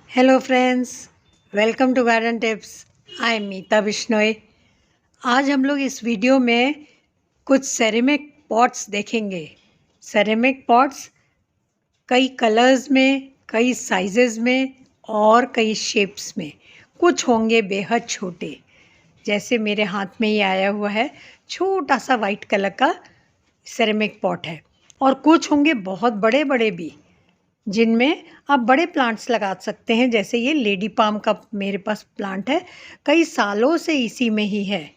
Hello friends, welcome to garden tips. I am Meeta Bishnoi. आज हम लोग इस वीडियो में कुछ सेरेमिक पॉट्स देखेंगे। सेरेमिक पॉट्स कई कलर्स में, कई साइजेस में और कई शेप्स में। कुछ होंगे बेहद छोटे, जैसे मेरे हाथ में ये आया हुआ है, छोटा सा वाइट कलर का सेरेमिक पॉट है। और कुछ होंगे बहुत बड़े बड़े भी, जिनमें आप बड़े प्लांट्स लगा सकते हैं। जैसे ये लेडी पाम का मेरे पास प्लांट है, कई सालों से इसी में ही है,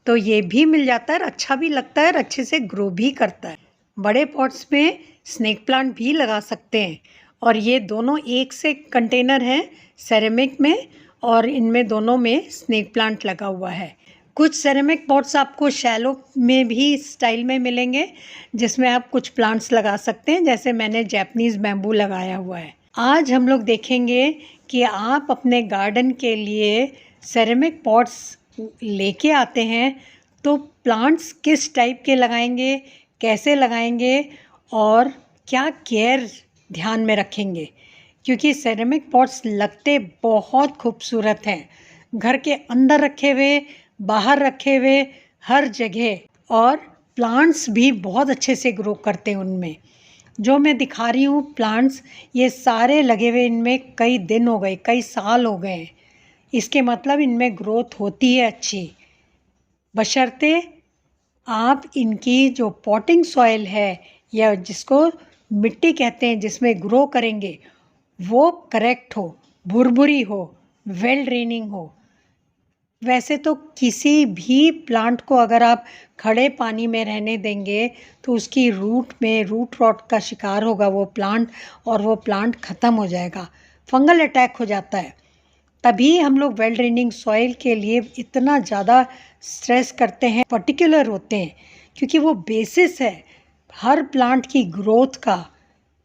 तो ये भी मिल जाता है, अच्छा भी लगता है और अच्छे से ग्रो भी करता है। बड़े पॉट्स में स्नेक प्लांट भी लगा सकते हैं। और ये दोनों एक से कंटेनर हैं सेरेमिक में, और इनमें दोनों में स्नेक प्लांट लगा हुआ है। कुछ सेरेमिक पॉट्स आपको शैलो में भी स्टाइल में मिलेंगे, जिसमें आप कुछ प्लांट्स लगा सकते हैं। जैसे मैंने जैपनीज़ बैम्बू लगाया हुआ है। आज हम लोग देखेंगे कि आप अपने गार्डन के लिए सेरेमिक पॉट्स लेके आते हैं तो प्लांट्स किस टाइप के लगाएंगे, कैसे लगाएंगे और क्या केयर ध्यान में रखेंगे। क्योंकि सेरेमिक पॉट्स लगते बहुत खूबसूरत हैं, घर के अंदर रखे हुए, बाहर रखे हुए, हर जगह। और प्लांट्स भी बहुत अच्छे से ग्रो करते हैं उनमें। जो मैं दिखा रही हूँ प्लांट्स, ये सारे लगे हुए इनमें कई दिन हो गए, कई साल हो गए हैं। इसके मतलब इनमें ग्रोथ होती है अच्छी, बशर्ते आप इनकी जो पॉटिंग सॉइल है या जिसको मिट्टी कहते हैं जिसमें ग्रो करेंगे, वो करेक्ट हो, भुरभुरी हो, वेल ड्रेनिंग हो। वैसे तो किसी भी प्लांट को अगर आप खड़े पानी में रहने देंगे तो उसकी रूट में रूट रॉट का शिकार होगा वो प्लांट, और वो प्लांट ख़त्म हो जाएगा, फंगल अटैक हो जाता है। तभी हम लोग वेल ड्रेनिंग सॉइल के लिए इतना ज़्यादा स्ट्रेस करते हैं, पर्टिकुलर होते हैं, क्योंकि वो बेसिस है हर प्लांट की ग्रोथ का।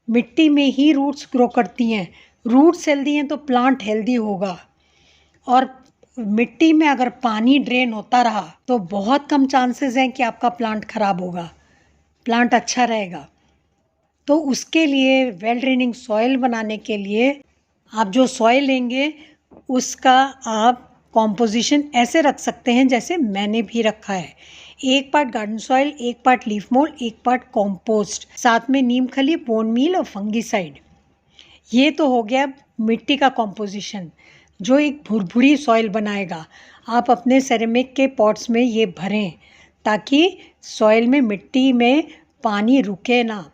मिट्टी में ही रूट्स ग्रो करती हैं, रूट्स हेल्दी हैं तो प्लांट हेल्दी होगा। और मिट्टी में अगर पानी ड्रेन होता रहा तो बहुत कम चांसेस हैं कि आपका प्लांट खराब होगा, प्लांट अच्छा रहेगा। तो उसके लिए वेल ड्रेनिंग सॉइल बनाने के लिए आप जो सॉइल लेंगे उसका आप कॉम्पोजिशन ऐसे रख सकते हैं जैसे मैंने भी रखा है। 1 part garden soil, 1 part leaf mould, 1 part compost, साथ में नीम खली, बोन मील और फंगीसाइड। ये तो हो गया मिट्टी का कॉम्पोजिशन, जो एक भुरभुरी सॉइल बनाएगा। आप अपने सेरेमिक के पॉट्स में ये भरें ताकि सॉइल में, मिट्टी में पानी रुके ना।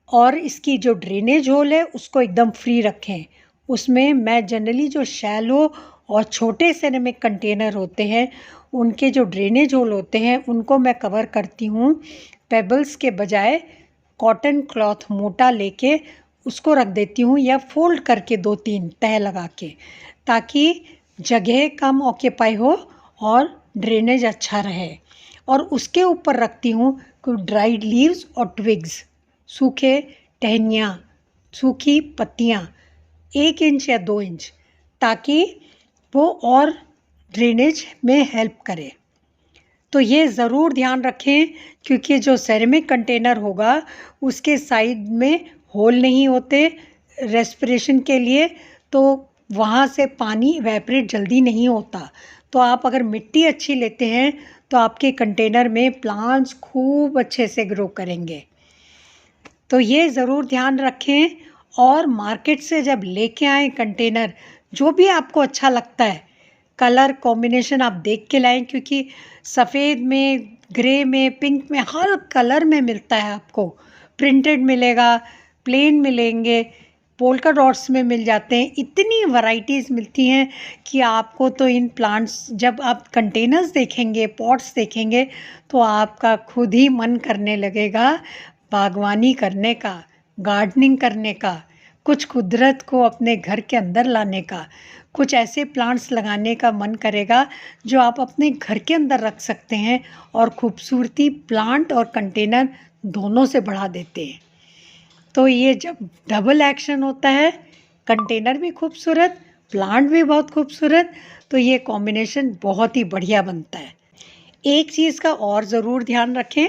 और इसकी जो ड्रेनेज होल है उसको एकदम फ्री रखें। उसमें मैं जनरली जो शैलो और छोटे सेरेमिक कंटेनर होते हैं उनके जो ड्रेनेज होल होते हैं उनको मैं कवर करती हूँ पेबल्स के बजाय कॉटन क्लॉथ मोटा लेके उसको रख देती हूँ, या फोल्ड करके 2-3 तह लगा के, ताकि जगह कम ऑक्यूपाई हो और ड्रेनेज अच्छा रहे। और उसके ऊपर रखती हूँ कुछ ड्राइड लीव्स और ट्विग्स, सूखे टहनियाँ, सूखी पत्तियाँ, 1 इंच या 2 इंच, ताकि वो और ड्रेनेज में हेल्प करे। तो ये ज़रूर ध्यान रखें, क्योंकि जो सेरेमिक कंटेनर होगा उसके साइड में होल नहीं होते रेस्पिरेशन के लिए, तो वहाँ से पानी इवेपरेट जल्दी नहीं होता। तो आप अगर मिट्टी अच्छी लेते हैं तो आपके कंटेनर में प्लांट्स खूब अच्छे से ग्रो करेंगे। तो ये ज़रूर ध्यान रखें। और मार्केट से जब लेके आएँ कंटेनर, जो भी आपको अच्छा लगता है कलर कॉम्बिनेशन आप देख के लाएं, क्योंकि सफ़ेद में, ग्रे में, पिंक में, हर कलर में मिलता है आपको। प्रिंटेड मिलेगा, प्लेन मिलेंगे, पोल्का डॉट्स में मिल जाते हैं, इतनी वैरायटीज़ मिलती हैं कि आपको तो इन प्लांट्स, जब आप कंटेनर्स देखेंगे, पॉट्स देखेंगे, तो आपका खुद ही मन करने लगेगा बागवानी करने का, गार्डनिंग करने का, कुछ कुदरत को अपने घर के अंदर लाने का, कुछ ऐसे प्लांट्स लगाने का मन करेगा जो आप अपने घर के अंदर रख सकते हैं और खूबसूरती प्लांट और कंटेनर दोनों से बढ़ा देते हैं। तो ये जब डबल एक्शन होता है, कंटेनर भी खूबसूरत, प्लांट भी बहुत खूबसूरत, तो ये कॉम्बिनेशन बहुत ही बढ़िया बनता है। एक चीज़ का और ज़रूर ध्यान रखें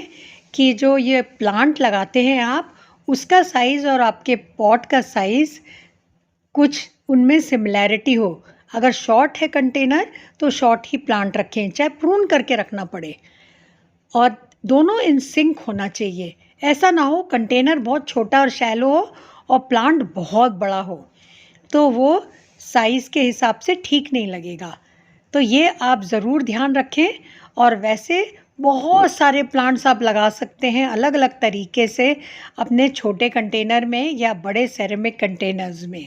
कि जो ये प्लांट लगाते हैं आप, उसका साइज़ और आपके पॉट का साइज़ कुछ उनमें सिमिलैरिटी हो। अगर शॉर्ट है कंटेनर तो शॉर्ट ही प्लांट रखें, चाहे प्रून करके रखना पड़े, और दोनों इन सिंक होना चाहिए। ऐसा ना हो कंटेनर बहुत छोटा और शैलो हो और प्लांट बहुत बड़ा हो, तो वो साइज़ के हिसाब से ठीक नहीं लगेगा। तो ये आप ज़रूर ध्यान रखें। और वैसे बहुत सारे प्लांट्स आप लगा सकते हैं अलग अलग तरीके से अपने छोटे कंटेनर में या बड़े सेरेमिक कंटेनर्स में,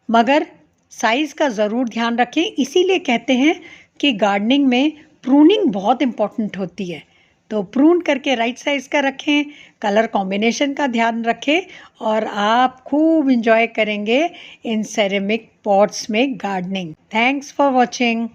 मगर साइज़ का ज़रूर ध्यान रखें। इसीलिए कहते हैं कि गार्डनिंग में प्रूनिंग बहुत इम्पॉर्टेंट होती है। तो प्रून करके राइट साइज़ का रखें, कलर कॉम्बिनेशन का ध्यान रखें, और आप खूब इंजॉय करेंगे इन सेरेमिक पॉट्स में गार्डनिंग। Thanks for watching.